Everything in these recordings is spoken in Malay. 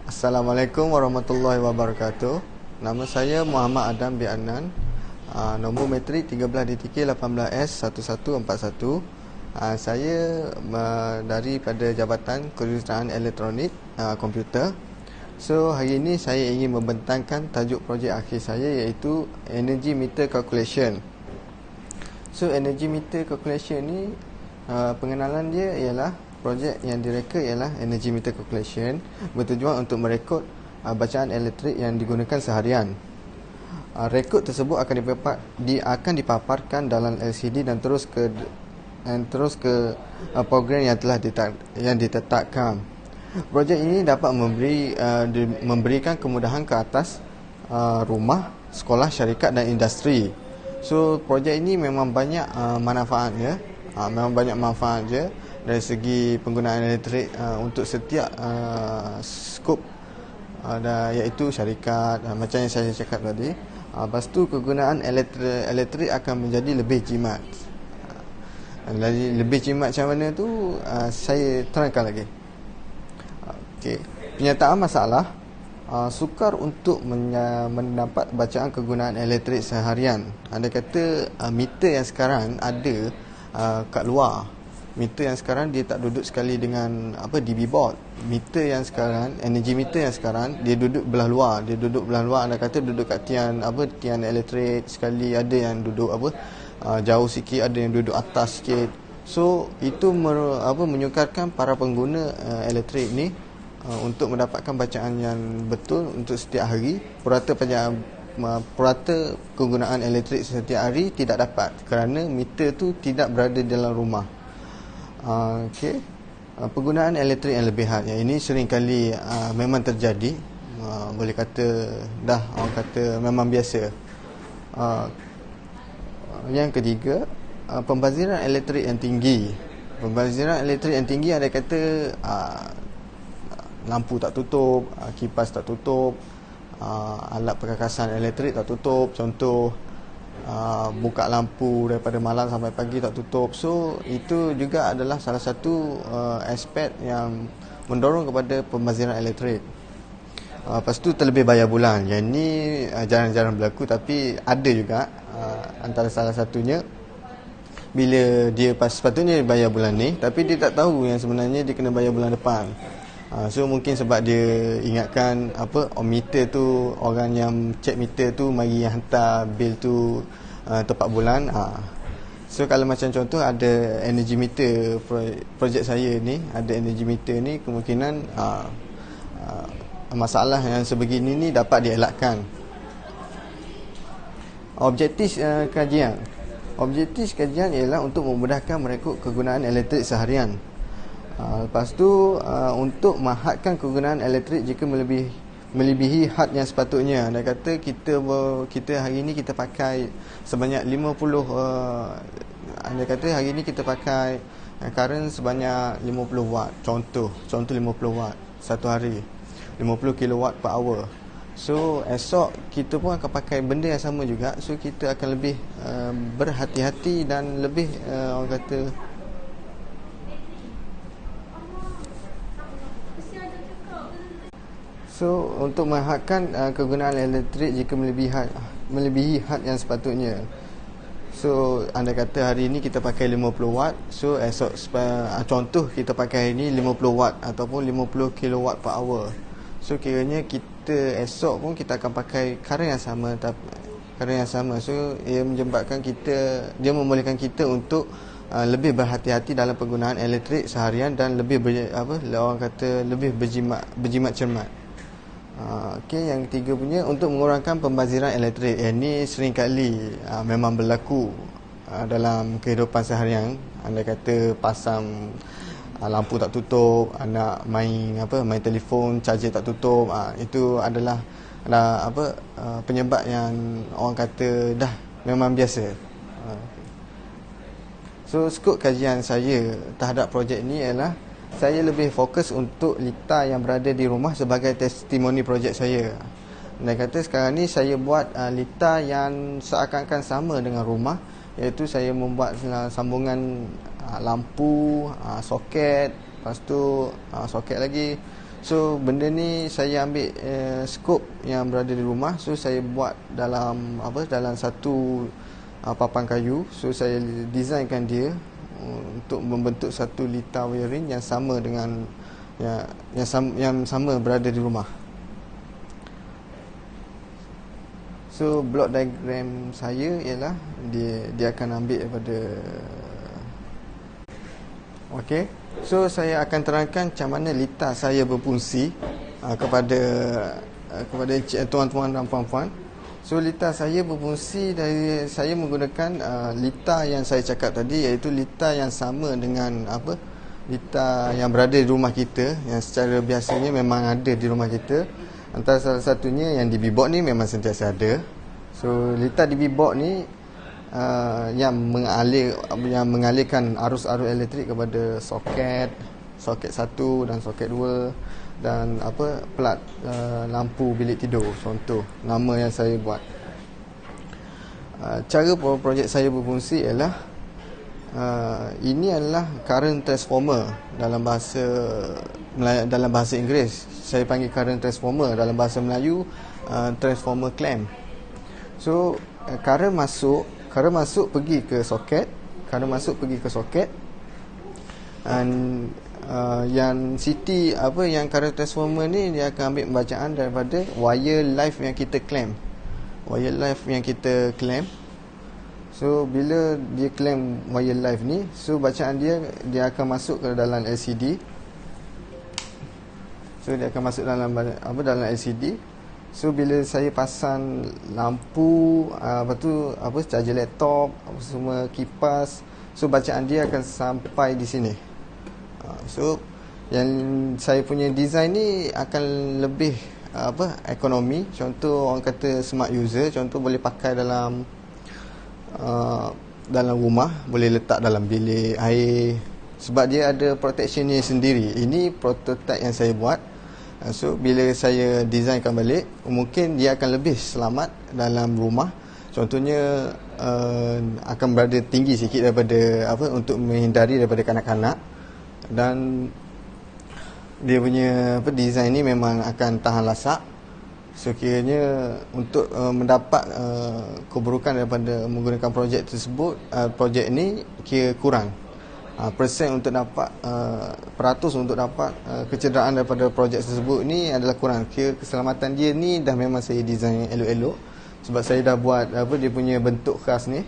Assalamualaikum warahmatullahi wabarakatuh. Nama saya Muhammad Adam bin Adnan. Nombor matrik 13DTK18S1141. Saya daripada Jabatan Kejuruteraan Elektronik Komputer. So hari ini saya ingin membentangkan tajuk projek akhir saya, iaitu Energy Meter Calculation. So Energy Meter Calculation ni, pengenalan dia ialah projek yang direka ialah Energy Meter Calculation, bertujuan untuk merekod bacaan elektrik yang digunakan seharian. Rekod tersebut akan dipaparkan dalam LCD dan terus ke program yang telah ditetapkan. Projek ini dapat memberikan kemudahan ke atas rumah, sekolah, syarikat dan industri. So projek ini memang banyak manfaatnya. Memang banyak manfaat je dari segi penggunaan elektrik untuk setiap skop, iaitu syarikat, macam yang saya cakap tadi. Lepas tu kegunaan elektrik akan menjadi lebih jimat. Lebih jimat macam mana tu saya terangkan lagi. Okey, penyataan masalah. Sukar untuk mendapat bacaan kegunaan elektrik seharian. Anda kata meter yang sekarang ada kat luar. Meter yang sekarang dia tak duduk sekali dengan DB board. Meter yang sekarang, energy meter yang sekarang, dia duduk belah luar. Anda kata duduk kat tiang elektrik sekali, ada yang duduk jauh sikit, ada yang duduk atas sikit. So itu menyukarkan para pengguna elektrik ni untuk mendapatkan bacaan yang betul untuk setiap hari. Purata kegunaan elektrik setiap hari tidak dapat kerana meter tu tidak berada dalam rumah. Okey. Penggunaan elektrik yang lebihan, yang ini seringkali memang terjadi. Boleh kata orang kata memang biasa. Yang ketiga, pembaziran elektrik yang tinggi. Pembaziran elektrik yang tinggi, ada kata lampu tak tutup, kipas tak tutup, alat perkakasan elektrik tak tutup. Contoh, buka lampu daripada malam sampai pagi tak tutup. So itu juga adalah salah satu aspek yang mendorong kepada pembaziran elektrik. Lepas tu terlebih bayar bulan. Yang ni jarang-jarang berlaku, tapi ada juga. Antara salah satunya, bila dia sepatutnya bayar bulan ni, tapi dia tak tahu yang sebenarnya dia kena bayar bulan depan. So mungkin sebab dia ingatkan meter tu, orang yang cek meter tu mari yang hantar bil tu tepat bulan. So kalau macam contoh ada energy meter, projek saya ni ada energy meter ni, kemungkinan masalah yang sebegini ni dapat dielakkan. Objektif kajian. Objektif kajian ialah untuk memudahkan merekod kegunaan elektrik seharian. Lepas tu untuk menghadkan kegunaan elektrik jika melebihi had yang sepatutnya. Anda kata kita hari ini kita pakai sebanyak 50 anda kata hari ini kita pakai current sebanyak 50 watt. Contoh 50 watt satu hari, 50 kilowatt per hour. So esok kita pun akan pakai benda yang sama juga. So kita akan lebih berhati-hati dan lebih orang kata so untuk menghadkan kegunaan elektrik jika melebihi had yang sepatutnya. So anda kata hari ini kita pakai 50 watt. So esok contoh kita pakai hari ini 50 watt ataupun 50 kilowatt per hour. So kiranya kita esok pun kita akan pakai current yang sama. So ia membolehkan kita untuk lebih berhati-hati dalam penggunaan elektrik seharian dan lebih orang kata lebih berjimat cermat. Okey, yang ketiga punya, untuk mengurangkan pembaziran elektrik. Ini seringkali memang berlaku dalam kehidupan seharian. Anda kata pasang lampu tak tutup, anak main telefon, charger tak tutup. Itu adalah penyebab yang orang kata dah memang biasa. So skop kajian saya terhadap projek ni ialah saya lebih fokus untuk lita yang berada di rumah sebagai testimoni projek saya. Dan kata sekarang ni saya buat lita yang seakan-akan sama dengan rumah, iaitu saya membuat sambungan lampu, soket, lepas tu soket lagi. So benda ni saya ambil skop yang berada di rumah. So saya buat dalam dalam satu papan kayu. So saya designkan dia untuk membentuk satu litar wiring yang sama dengan yang sama berada di rumah. So block diagram saya ialah dia akan ambil daripada okey. So saya akan terangkan macam mana litar saya berfungsi kepada tuan-tuan dan puan-puan. So litar saya berfungsi dari saya menggunakan litar yang saya cakap tadi, iaitu litar yang sama dengan litar yang berada di rumah kita, yang secara biasanya memang ada di rumah kita. Antara salah satunya yang di B-box ni memang sentiasa ada. So litar di B-box ni yang mengalirkan arus-arus elektrik kepada soket 1 dan soket 2 dan pelat lampu bilik tidur, contoh nama yang saya buat. Cara projek saya berfungsi ialah ini adalah current transformer dalam bahasa Inggeris. Saya panggil current transformer, dalam bahasa Melayu transformer clamp. So current masuk pergi ke soket, dan yang CT yang current transformer ni dia akan ambil pembacaan daripada wire live yang kita clamp. So bila dia clamp wire live ni, so bacaan dia akan masuk ke dalam LCD. So dia akan masuk dalam LCD. So bila saya pasang lampu, charger laptop, semua kipas, so bacaan dia akan sampai di sini. So yang saya punya design ni akan lebih ekonomi. Contoh orang kata smart user, contoh boleh pakai dalam rumah, boleh letak dalam bilik air, sebab dia ada protection ni sendiri. Ini prototype yang saya buat. So bila saya designkan balik, mungkin dia akan lebih selamat dalam rumah. Contohnya akan berada tinggi sikit daripada untuk menghindari daripada kanak-kanak, dan dia punya design ni memang akan tahan lasak. So kiranya untuk mendapat keburukan daripada menggunakan projek tersebut, projek ni kira kurang. Persen untuk dapat peratus untuk dapat kecederaan daripada projek tersebut ni adalah kurang. Kira keselamatan dia ni dah memang saya design elok-elok, sebab saya dah buat dia punya bentuk khas ni.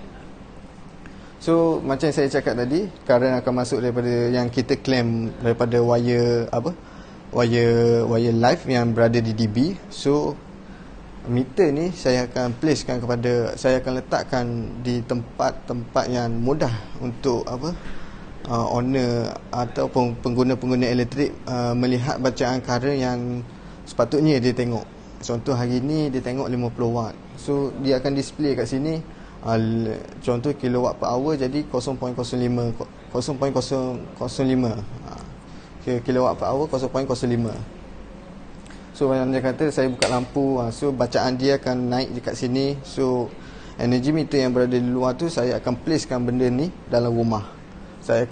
So macam yang saya cakap tadi, current akan masuk daripada yang kita clamp daripada wire live yang berada di DB. So meter ni saya akan letakkan di tempat-tempat yang mudah untuk owner ataupun pengguna-pengguna elektrik melihat bacaan current yang sepatutnya dia tengok. Contoh hari ni dia tengok 50 watt. So dia akan display kat sini contoh kilowatt per hour, jadi 0.05 kilowatt per hour 0.05. So macam dia kata, saya buka lampu, so bacaan dia akan naik dekat sini. So energy meter yang berada di luar tu, saya akan placekan benda ni dalam rumah. Saya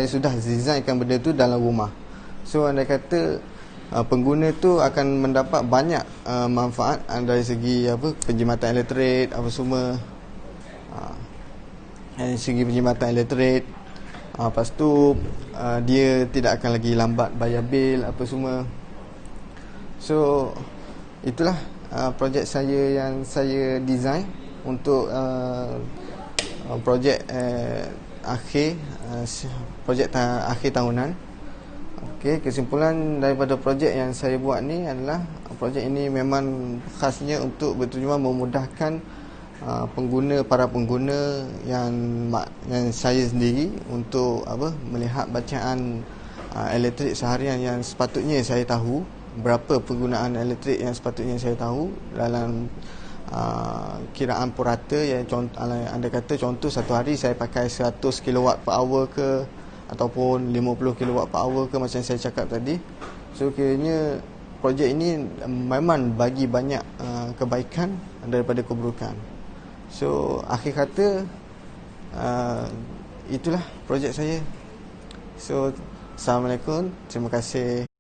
sudah designkan benda tu dalam rumah. So anda kata pengguna tu akan mendapat banyak manfaat dari segi penjimatan elektrik semua. Dari segi penjimatan elektrik, lepas tu dia tidak akan lagi lambat bayar bil semua. So itulah projek saya yang saya design untuk projek akhir tahunan. Okey, kesimpulan daripada projek yang saya buat ni adalah projek ini memang khasnya untuk bertujuan memudahkan para pengguna yang saya sendiri untuk melihat bacaan elektrik seharian yang sepatutnya saya tahu, berapa penggunaan elektrik yang sepatutnya saya tahu dalam kiraan purata. Yang anda kata contoh satu hari saya pakai 100 kilowatt per hour ke, ataupun 50 kilowatt per hour ke, macam saya cakap tadi. So kiranya projek ini memang bagi banyak kebaikan daripada keburukan. So akhir kata itulah projek saya. So Assalamualaikum. Terima kasih.